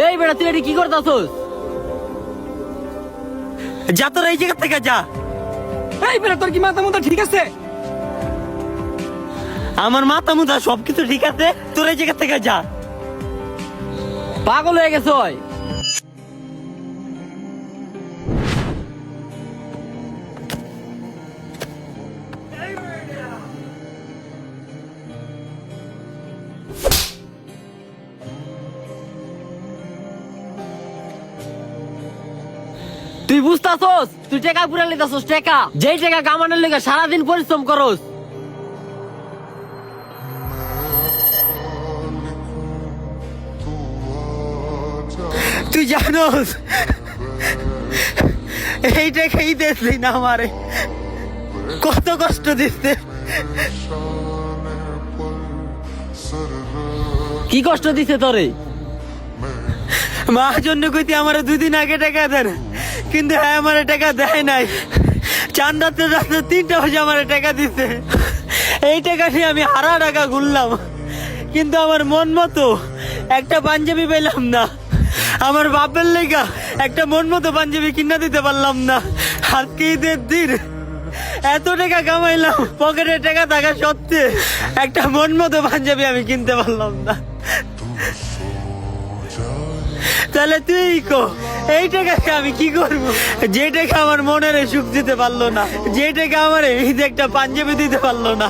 এই বেটা তুই এটি কি করতাছস? যা তোর এই জায়গা থেকে যা। এই বেটা তোর কি মাথা মুথা ঠিক আছে? আমার মাথা মুথা সবকিছু ঠিক আছে, তোর এই জায়গা থেকে যা। পাগল হয়ে গেছ? তুই বুঝতাছস? তুই টাকা পুরা লিতাছস, টাকা যেই টাকা কামানোর লেগে সারাদিন পরিশ্রম করস। তুই জানোস এই টাকাই দিসলি না আমারে, কত কষ্ট দিচ্ছে। কি কষ্ট দিছে তোরে? মা জন্য কইতে আমার 2 দিন আগে টাকা দেন, কিন্তু হ্যাঁ আমার টাকা দেয় নাই। চান্দাতে রাতে 3টা বাজে আমার টাকা দিছে। এই টাকা নিয়ে আমি হারা টাকা ঘুরলাম, কিন্তু আমার মন মতো একটা পাঞ্জাবি পেলাম না। আমার বাপের লেগা একটা মন মতো পাঞ্জাবি কিনা দিতে পারলাম না। আজকে ঈদের দিন এত টাকা কামাইলাম, পকেটে টাকা থাকা সত্ত্বে একটা মন মতো পাঞ্জাবি আমি কিনতে পারলাম না। তাহলে তুই কো এই টাকাকে আমি কি করবো? যে টাকা আমার মনের সুখ দিতে পারলো না, যে টাকা আমার ঈদে একটা পাঞ্জাবি দিতে পারলো না।